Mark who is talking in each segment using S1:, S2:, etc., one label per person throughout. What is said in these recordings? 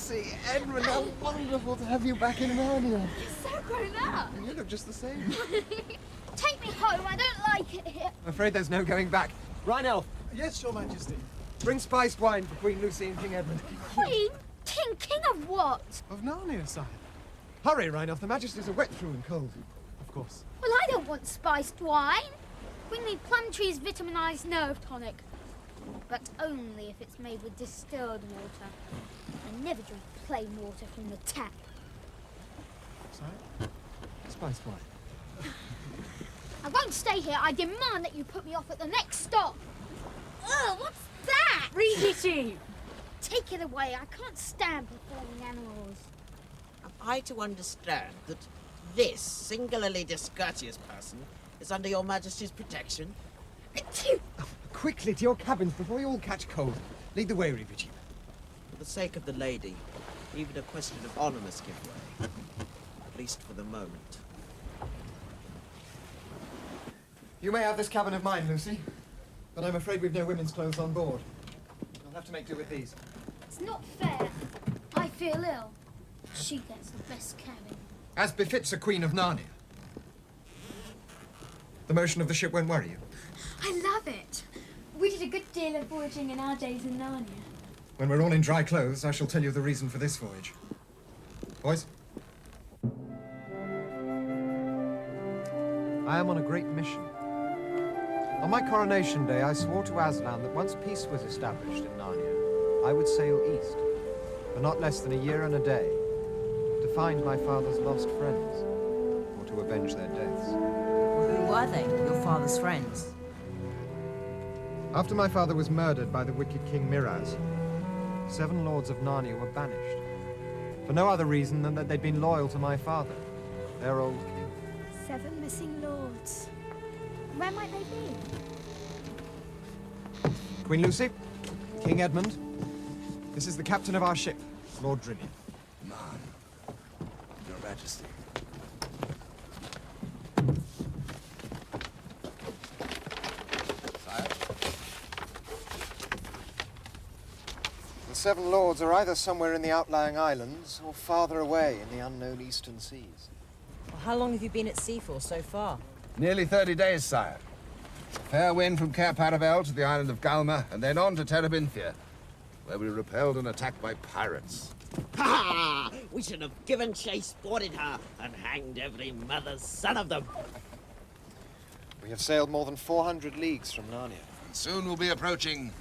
S1: Lucy, Edmund, how wonderful to have you back in Narnia.
S2: You're so grown up.
S1: You look just the same.
S2: Take me home, I don't like it here.
S1: I'm afraid there's no going back. Rheinelf,
S3: Yes, Your Majesty.
S1: bring spiced wine for Queen Lucy and King Edmund.
S2: Queen? King of what?
S3: Of Narnia, sire.
S1: Hurry, Rheinelf, the Majesties are wet through and cold.
S3: Of course.
S2: Well, I don't want spiced wine. Bring me Plum Tree's vitaminized nerve tonic. But only if it's made with distilled water. I never drink plain water from the tap.
S3: Sire?
S1: Spiced wine.
S2: I won't stay here. I demand that you put me off at the next stop. Ugh, what's that?
S4: Reheating!
S2: Take it away. I can't stand performing animals.
S5: Am I to understand that this singularly discourteous person is under your Majesty's protection?
S1: Quickly to your cabins before you all catch cold. Lead the way, Rivigi.
S5: For the sake of the lady, even a question of honour must give way. At least for the moment.
S1: You may have this cabin of mine, Lucy, but I'm afraid we've no women's clothes on board. You'll have to make do with these.
S2: It's not fair. I feel ill. She gets the best cabin.
S1: As befits a Queen of Narnia. The motion of the ship won't worry you.
S4: I love it. We did a good deal of voyaging in our days in Narnia.
S1: When we're all in dry clothes, I shall tell you the reason for this voyage. Boys? I am on a great mission. On my coronation day, I swore to Aslan that once peace was established in Narnia, I would sail east, for not less than a year and a day, to find my father's lost friends, or to avenge their deaths.
S6: Who were they, your father's friends?
S1: After my father was murdered by the wicked King Miraz, 7 lords of Narnia were banished, for no other reason than that they'd been loyal to my father, their old king.
S4: 7 missing lords. Where might they be?
S1: Queen Lucy, King Edmund, this is the captain of our ship, Lord Drinian.
S7: Man, Your Majesty.
S1: Sire? The 7 lords are either somewhere in the outlying islands or farther away in the unknown eastern seas.
S6: Well, how long have you been at sea for so far?
S7: Nearly 30 days, sire. Fair wind from Cape Paravel to the island of Galma, and then on to Terabinthia, where we were repelled and attacked by pirates.
S5: Ha! We should have given chase, boarded her, and hanged every mother's son of them.
S1: We have sailed more than 400 leagues from Narnia.
S7: And soon we'll be approaching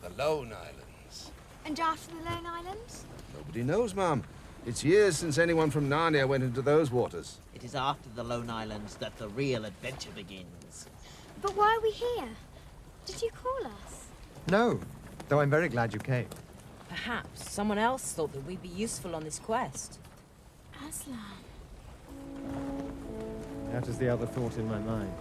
S7: the Lone Islands.
S4: And after the Lone Islands?
S7: Nobody knows, ma'am. It's years since anyone from Narnia went into those waters.
S5: It is after the Lone Islands that the real adventure begins.
S4: But why are we here? Did you call us?
S1: No, though I'm very glad you came.
S6: Perhaps someone else thought that we'd be useful on this quest.
S4: Aslan.
S1: That is the other thought in my mind.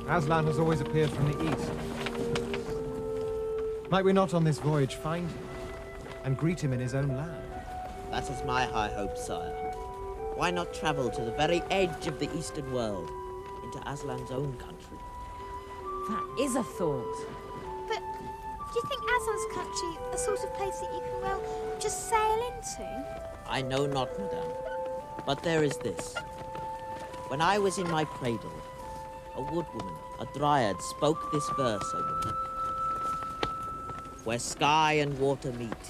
S1: Aslan has always appeared from the east. Might we not on this voyage find him and greet him in his own land?
S5: That is my high hope, sire. Why not travel to the very edge of the Eastern world, into Aslan's own country?
S6: That is a thought.
S4: But do you think Aslan's country a sort of place that you can, well, just sail into?
S5: I know not, madame. But there is this. When I was in my cradle, a woodwoman, a dryad, spoke this verse over me. Where sky and water meet,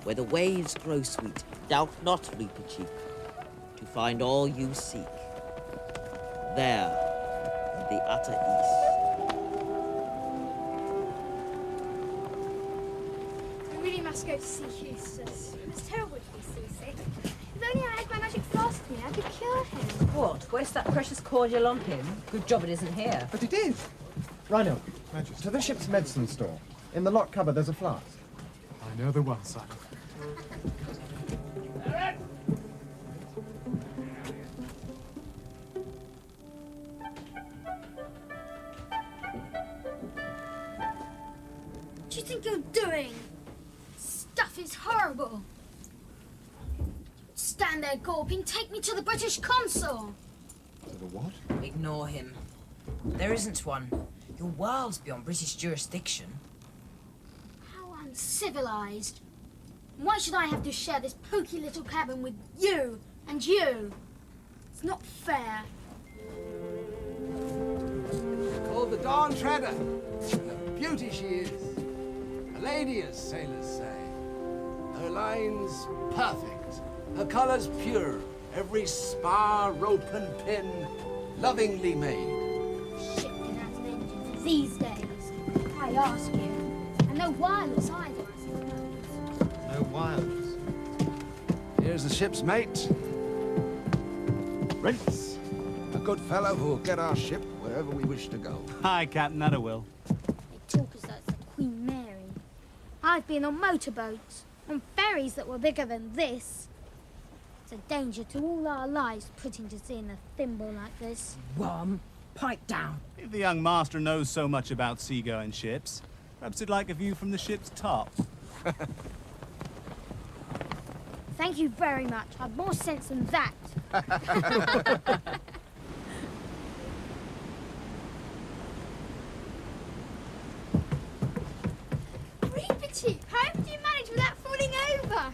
S5: where the waves grow sweet, doubt not, reap a cheek, to find all you seek. There, in the utter east.
S4: We really must go to see Eustace. It's terrible to be seasick. If only I had my magic flask with me, I could cure him.
S6: What? Waste that precious cordial on him? Good job it isn't here.
S1: But it is! Rhino, to the ship's medicine store. In the locked cupboard, there's a flask.
S3: I know the one, sire.
S2: What do you think you're doing? Stuff is horrible. Stand there gawping. Take me to the British consul.
S1: To the what?
S6: Ignore him. There isn't one. Your world's beyond British jurisdiction.
S2: uncivilized. Why should I have to share this poky little cabin with you and you? It's not fair.
S7: Called the Dawn Treader. And a beauty she is. A lady, as sailors say. Her lines perfect. Her colours pure. Every spar, rope and pin lovingly made.
S2: Ship without an engine these days. I ask you. And no wireless either, I suppose.
S1: No wireless.
S7: Here's the ship's mate. Prince. A good fellow who'll get our ship wherever we wish to go.
S8: Hi, Captain, that I will.
S2: They talk as though it's the Queen Mary. I've been on motorboats, on ferries that were bigger than this. It's a danger to all our lives putting to sea in a thimble like this.
S6: Worm, pipe down.
S8: If the young master knows so much about seagoing ships, perhaps he'd like a view from the ship's top.
S2: Thank you very much. I've more sense than that.
S4: Reepicheep, how did you manage without falling over?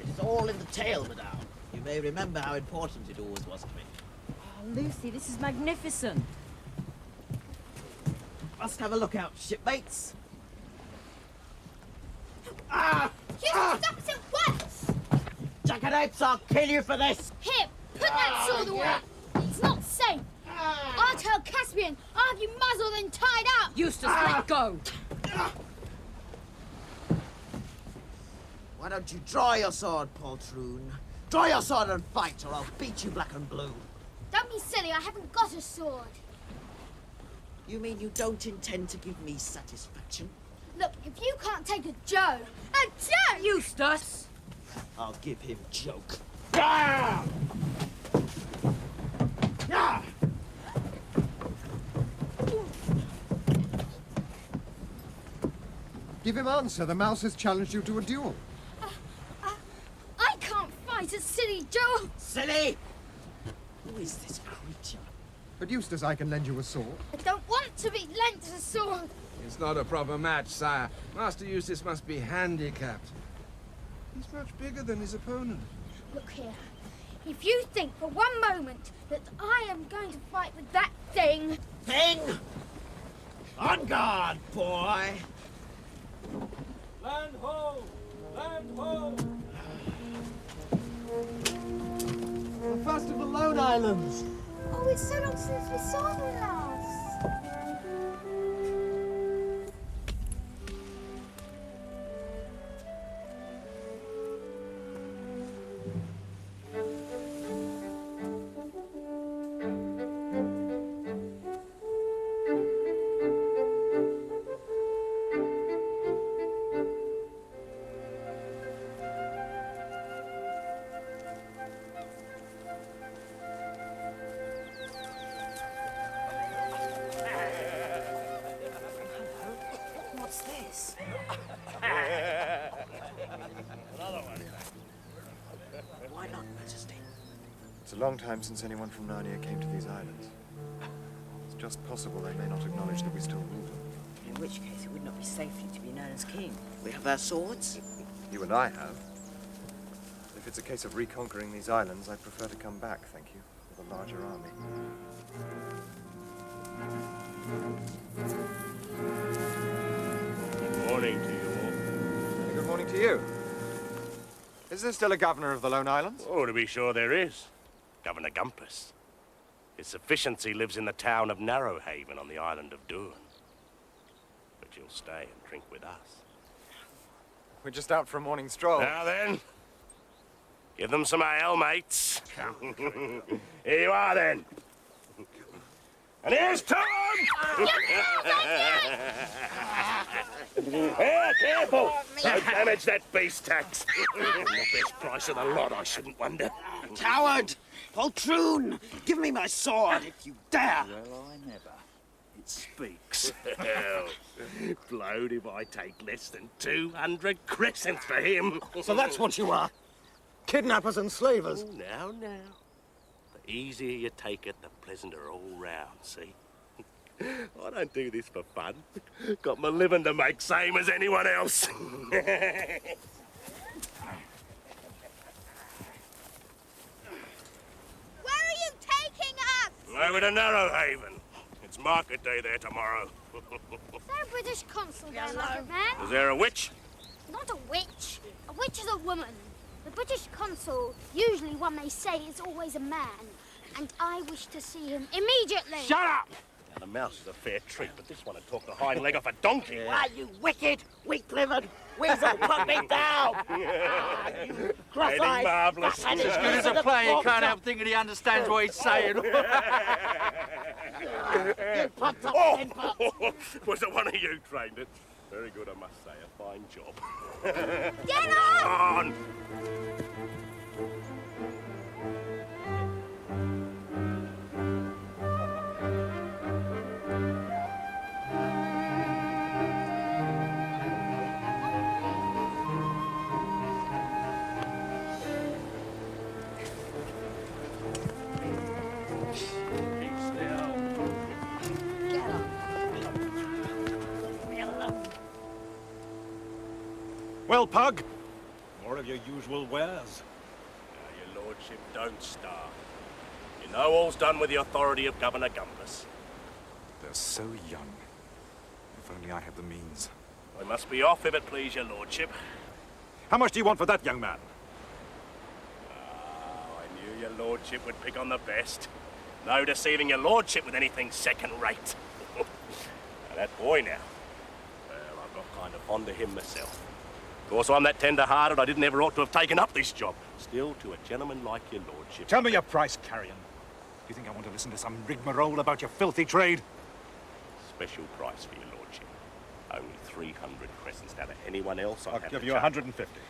S5: It is all in the tale, madame. You may remember how important it always was to me.
S6: Oh, Lucy, this is magnificent.
S5: Must have a look out, shipmates.
S4: You stop it at once!
S5: Jackanapes, I'll kill you for this!
S2: Here, put that sword away. It's not safe. I'll tell Caspian I'll have you muzzled and tied up.
S6: Eustace, let go.
S5: Why don't you draw your sword, poltroon? Draw your sword and fight, or I'll beat you black and blue.
S2: Don't be silly. I haven't got a sword.
S5: You mean you don't intend to give me satisfaction?
S2: Look, if you can't take a Joe,
S6: Eustace!
S5: I'll give him joke.
S1: Give him answer. The mouse has challenged you to a duel.
S2: I can't fight a silly Joe.
S5: Silly! Who is this creature?
S1: But Eustace, I can lend you a sword.
S2: I don't want to be lent a sword.
S7: It's not a proper match, sire. Master Eustace must be handicapped. He's much bigger than his opponent.
S2: Look here. If you think for one moment that I am going to fight with that thing...
S5: Thing! On guard, boy!
S8: Land ho! Land ho!
S3: The first of the Lone Islands.
S4: Oh, it's so long since we saw them last.
S6: What's this?
S5: Why not, Majesty?
S9: It's a long time since anyone from Narnia came to these islands. It's just possible they may not acknowledge that we still rule them.
S6: In which case, it would not be safe for you to be known as king.
S5: We have our swords?
S9: You and I have. If it's a case of reconquering these islands, I'd prefer to come back, thank you, with a larger army.
S10: Good morning to you all.
S9: And good morning to you. Is there still a governor of the Lone Islands?
S10: Oh, to be sure there is. Governor Gumpus. His sufficiency lives in the town of Narrowhaven on the island of Doon. But you'll stay and drink with us.
S9: We're just out for a morning stroll.
S10: Now then, give them some ale, mates. Here you are, then. And here's Tom! Here, careful! Don't damage that beast tax. The best price of the lot, I shouldn't wonder.
S5: Coward! Poltroon! Give me my sword if you dare!
S10: Well, I never. It speaks. Blowed if I take less than 200 crescents for him.
S3: So that's what you are. Kidnappers and slavers.
S10: Oh, now. The easier you take it, the pleasanter all round, see? I don't do this for fun. Got my living to make, same as anyone else.
S2: Where are you taking us?
S10: Over to Narrowhaven. It's market day there tomorrow.
S2: Is there a British consul there, Magic Man?
S10: Is there a witch?
S2: Not a witch. A witch is a woman. The British consul, usually one they say, is always a man. And I wish to see him immediately.
S10: Shut up! Now, the mouse is a fair treat, but this one would talk the hind leg off a donkey.
S5: Why, you wicked, weak-livered weasel, put me down! You cross-eyed,
S10: marvellous.
S5: fat-headed
S3: As good as a player, you can't help thinking he understands what he's saying.
S5: You popped up
S10: Oh!
S5: in pot.
S10: Was it one of you trained it? Very good, I must say. A fine job.
S2: Get on!
S10: On!
S11: Well, Pug, more of your usual wares.
S10: Your lordship, don't starve. You know all's done with the authority of Governor Gumpus.
S11: They're so young. If only I had the means.
S10: I must be off, if it please your lordship.
S11: How much do you want for that, young man?
S10: Oh, I knew your lordship would pick on the best. No deceiving your lordship with anything second-rate. Now, that boy now, well, I've got kind of fond of him myself. Of course, I'm that tender-hearted I didn't ever ought to have taken up this job. Still, to a gentleman like your lordship...
S11: Tell me your price, Carrion. Do you think I want to listen to some rigmarole about your filthy trade?
S10: Special price for your lordship. Only 300 crescents out of anyone else I'll
S11: give you 150.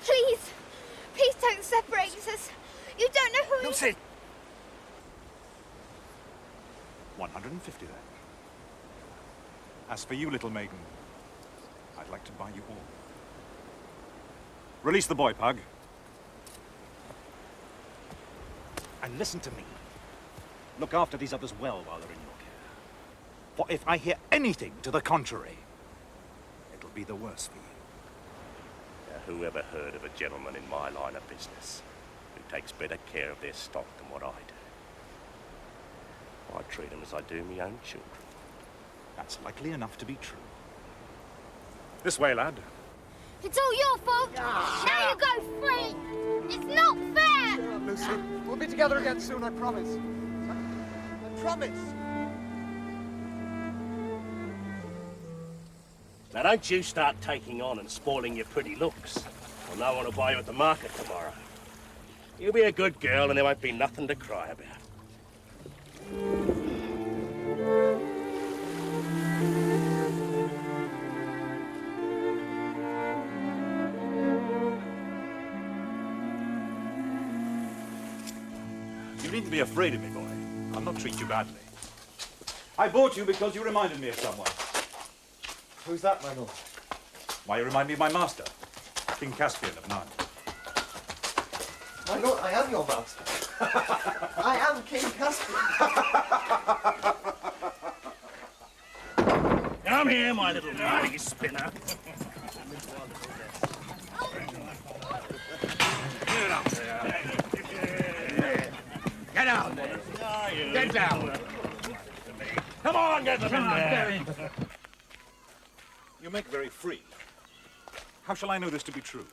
S4: Please, please don't separate us. You don't know who
S11: Lucy! 150 then. As for you, little maiden, I'd like to buy you all. Release the boy, Pug. And listen to me. Look after these others well while they're in your care. For if I hear anything to the contrary, it'll be the worse for you.
S10: Now, who ever heard of a gentleman in my line of business who takes better care of their stock than what I do? I treat them as I do my own children.
S11: That's likely enough to be true. This way, lad.
S2: It's all your fault. Now you go free. It's not fair.
S1: Cheer up, Lucy. We'll be together again soon, I promise. I promise.
S10: Now, don't you start taking on and spoiling your pretty looks. I'll no one will buy you at the market tomorrow. You be a good girl and there won't be nothing to cry about.
S11: You needn't be afraid of me, boy. I'll not treat you badly. I bought you because you reminded me of someone.
S1: Who's that, my lord?
S11: Why, you remind me of my master, King Caspian of Narnia.
S1: My lord, I am your master. I am King Caspian.
S10: Come here, my little dirty spinner. Get up there. Get down there. Get down. Come on, get them in there.
S11: You make very free. How shall I know this to be true?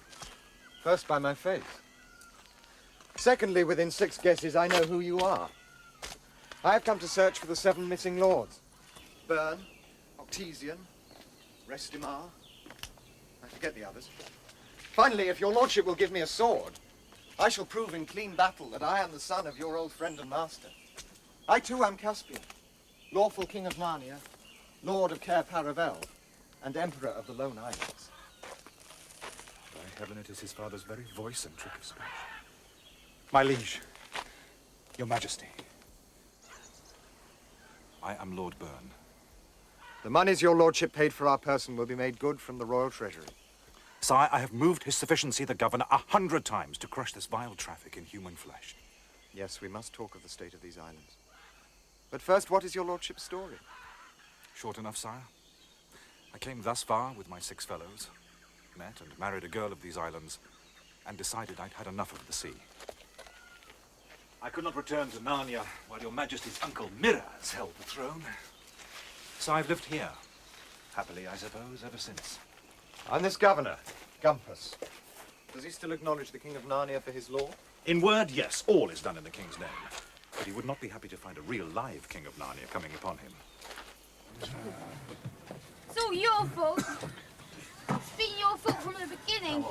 S1: First, by my face. Secondly, within 6 guesses, I know who you are. I have come to search for the 7 missing lords. Byrne, Octesian, Restimar. I forget the others. Finally, if your lordship will give me a sword, I shall prove in clean battle that I am the son of your old friend and master. I too am Caspian, lawful king of Narnia, lord of Cair Paravel, and emperor of the Lone Islands.
S11: By heaven, it is his father's very voice and trick of speech. My liege, your majesty, I am Lord Byrne.
S1: The moneys your lordship paid for our person will be made good from the royal treasury.
S11: Sire, I have moved his sufficiency, the governor, 100 times to crush this vile traffic in human flesh.
S1: Yes, we must talk of the state of these islands. But first, what is your lordship's story?
S11: short enough, sire. I came thus far with my 6 fellows, met and married a girl of these islands, and decided I'd had enough of the sea. I could not return to Narnia while your Majesty's uncle Miraz held the throne. So I've lived here, happily, I suppose, ever since.
S1: And this governor, Gumpus, does he still acknowledge the King of Narnia for his law?
S11: In word, yes, all is done in the king's name. But he would not be happy to find a real live King of Narnia coming upon him.
S2: It's all your fault. It's been your fault from the beginning.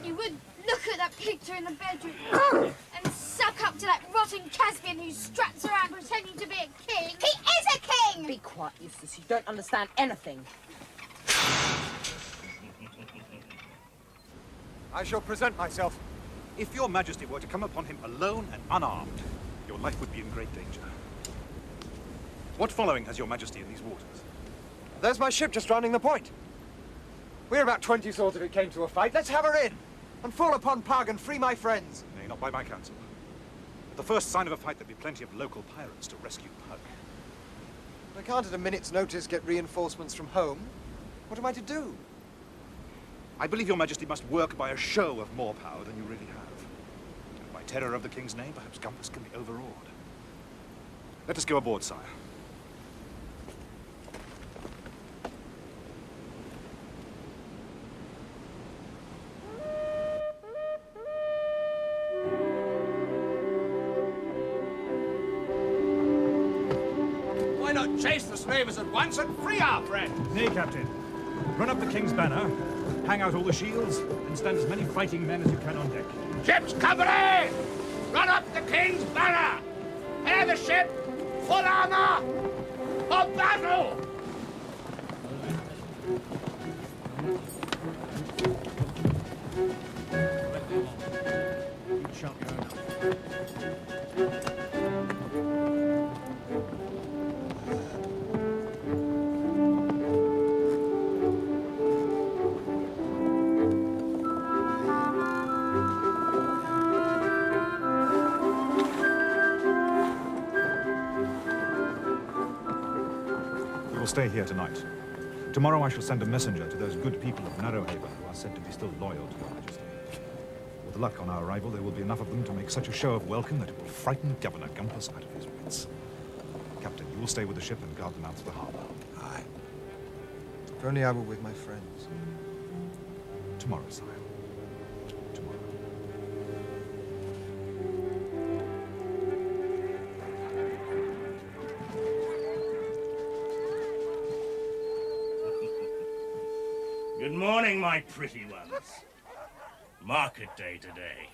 S2: You would look at that picture in the bedroom and suck up to that rotten Caspian who struts around pretending to be a king. He is a king!
S6: Be quiet, Eustace. You don't understand anything.
S1: I shall present myself.
S11: If your Majesty were to come upon him alone and unarmed, your life would be in great danger. What following has your Majesty in these waters?
S1: There's my ship just rounding the point. We're about 20 swords if it came to a fight. Let's have her in and fall upon Pug and free my friends.
S11: Nay, not by my counsel. At the first sign of a fight, there'd be plenty of local pirates to rescue Pug.
S1: I can't at a minute's notice get reinforcements from home. What am I to do?
S11: I believe your Majesty must work by a show of more power than you really have. And by terror of the king's name, perhaps Gumpus can be overawed. Let us go aboard, sire.
S7: Why not chase the slavers at once and free our friend?
S11: Nay, Captain. Run up the king's banner, hang out all the shields, and stand as many fighting men as you can on deck.
S7: Ship's company! Run up the king's banner! Hair the ship! Full armor! For battle!
S11: We will stay here tonight. Tomorrow I shall send a messenger to those good people of Narrowhaven who are said to be still loyal to your Majesty. With luck on our arrival, there will be enough of them to make such a show of welcome that it will frighten Governor Gumpus out of his wits. Captain, you will stay with the ship and guard them out to the harbor.
S1: Aye. If only I were with my friends.
S11: Tomorrow, sire. Tomorrow.
S10: Good morning, my pretty ones. Market day today.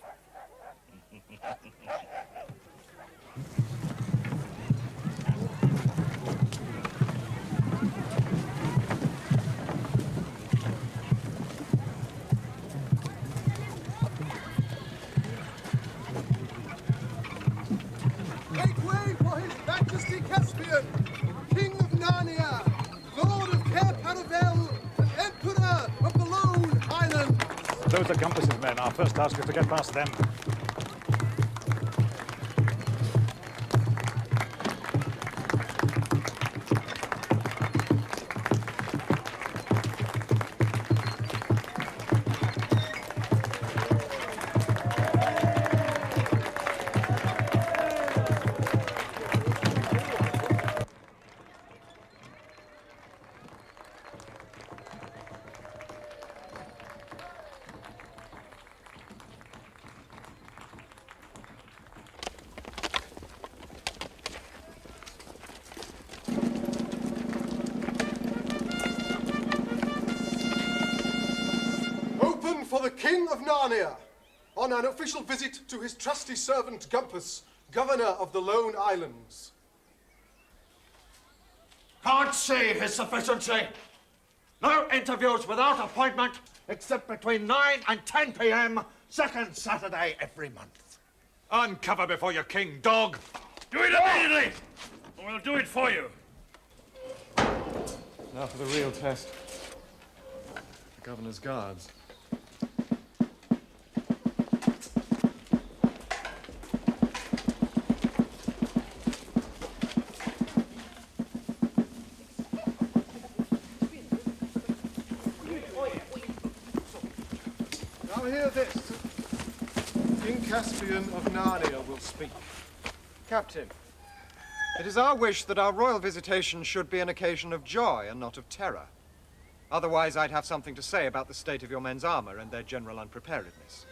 S3: Make way for His Majesty Caspian, King of Narnia, Lord of Cair Paravel, and Emperor of the Lone Islands.
S11: Those are Gumpus's men. Our first task is to get past them.
S3: Open for the King of Narnia, on an official visit to his trusty servant Gumpus, Governor of the Lone Islands.
S12: Can't see His Sufficiency. No interviews without appointment, except between 9 and 10 p.m., second Saturday every month.
S11: Uncover before your king, dog!
S10: Do it immediately, or we'll do it for you.
S9: Now for the real test. The governor's guards.
S3: Now hear this. King Caspian of Narnia will speak.
S1: Captain, it is our wish that our royal visitation should be an occasion of joy and not of terror. Otherwise, I'd have something to say about the state of your men's armor and their general unpreparedness.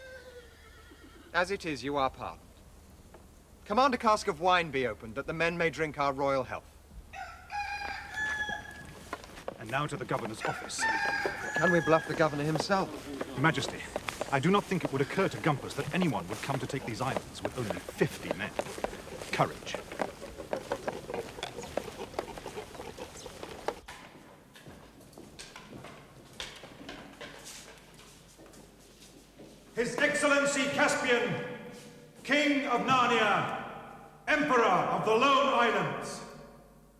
S1: As it is, you are pardoned. Command a cask of wine be opened, that the men may drink our royal health.
S11: And now to the governor's office.
S1: Can we bluff the governor himself?
S11: Your Majesty, I do not think it would occur to Gumpus that anyone would come to take these islands with only 50 men. Courage.
S12: His Excellency Caspian, King of Narnia, Emperor of the Lone Islands.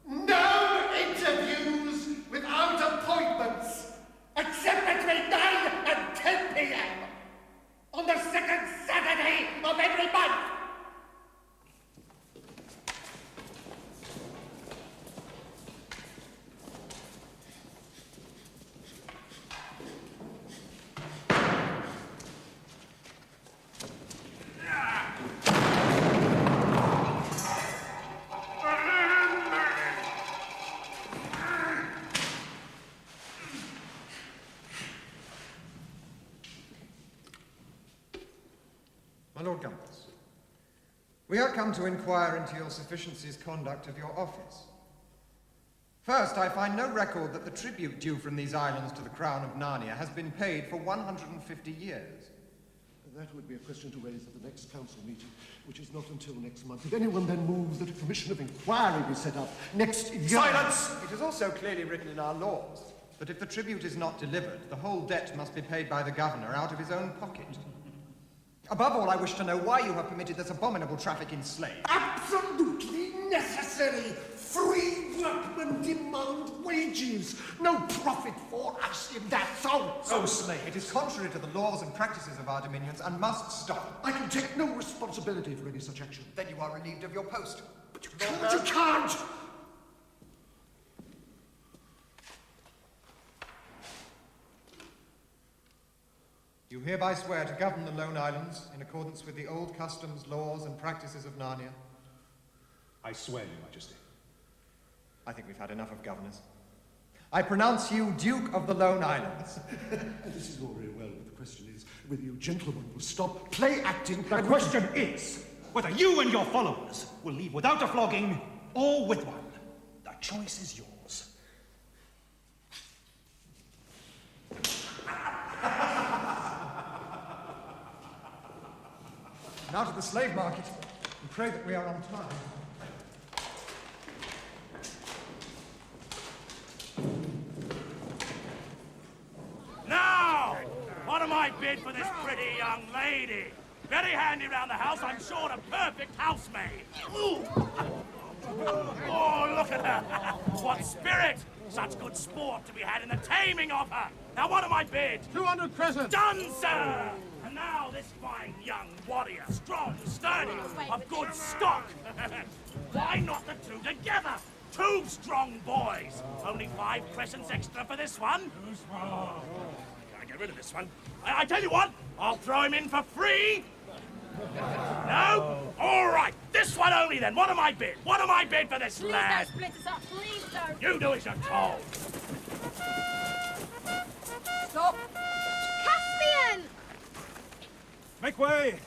S13: No interviews without appointments, except between 9 and 10 p.m. on the second Saturday of every month.
S1: My Lord Gumpus, we are come to inquire into your sufficiency's conduct of your office. First, I find no record that the tribute due from these islands to the Crown of Narnia has been paid for 150 years.
S3: That would be a question to raise at the next council meeting, which is not until next month. Did anyone then move that a commission of inquiry be set up next year?
S12: Silence!
S1: It is also clearly written in our laws that if the tribute is not delivered, the whole debt must be paid by the governor out of his own pocket. Above all, I wish to know why you have permitted this abominable traffic in slaves.
S13: Absolutely necessary. Free workmen demand wages. No profit for us in that zone.
S1: Oh, slave, it is contrary to the laws and practices of our dominions and must stop.
S3: I can take no responsibility for any such action.
S1: Then you are relieved of your post.
S13: But you can't!
S1: You hereby swear to govern the Lone Islands in accordance with the old customs, laws, and practices of Narnia?
S11: I swear, Your Majesty.
S1: I think we've had enough of governors. I pronounce you Duke of the Lone Islands.
S3: This is all very well, but the question is whether you gentlemen will stop play acting.
S12: The question is whether you and your followers will leave without a flogging or with one. The choice is yours.
S1: Now to the slave market, and pray that we are on time.
S10: Now, what am I bid for this pretty young lady? Very handy round the house, I'm sure a perfect housemaid. Ooh. Oh, look at her. What spirit! Such good sport to be had in the taming of her. Now, what am I bid?
S3: 200 crescents.
S10: Done, sir! And now this fine young warrior, strong, sturdy, of good stock. Why not the two together? 2 strong boys. Only 5 crescents extra for this one. Can't get rid of this one. I tell you what, I'll throw him in for free. No? All right, this one only then. What am I bid? What am I bid for this lad?
S4: Please don't split us up, please don't.
S10: You do as you're told.
S4: Stop. Caspian!
S12: Make way!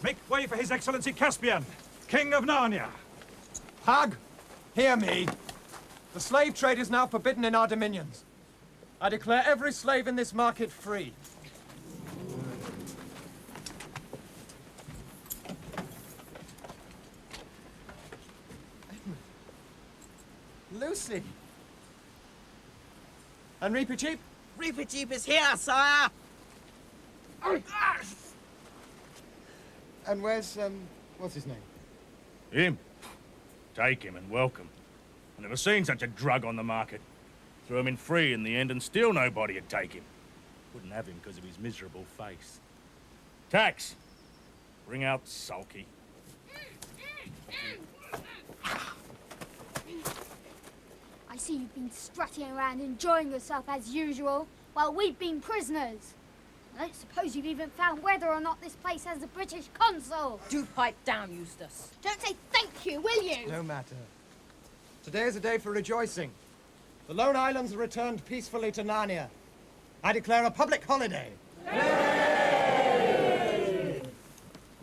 S12: Make way for His Excellency Caspian, King of Narnia.
S1: Hag, hear me. The slave trade is now forbidden in our dominions. I declare every slave in this market free. Lucy. And Reepicheep?
S5: Reepicheep is here, sire!
S1: And where's, what's his name?
S10: Him? Take him and welcome. I've never seen such a drug on the market. Threw him in free in the end and still nobody would take him. Wouldn't have him because of his miserable face. Tax! Bring out Sulky.
S2: I see you've been strutting around enjoying yourself as usual, while we've been prisoners. I don't suppose you've even found whether or not this place has a British consul.
S6: Do pipe down, Eustace.
S2: Don't say thank you, will you?
S1: No matter. Today is a day for rejoicing. The Lone Islands returned peacefully to Narnia. I declare a public holiday. And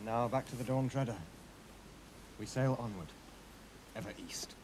S1: now back to the Dawn Treader. We sail onward, ever east.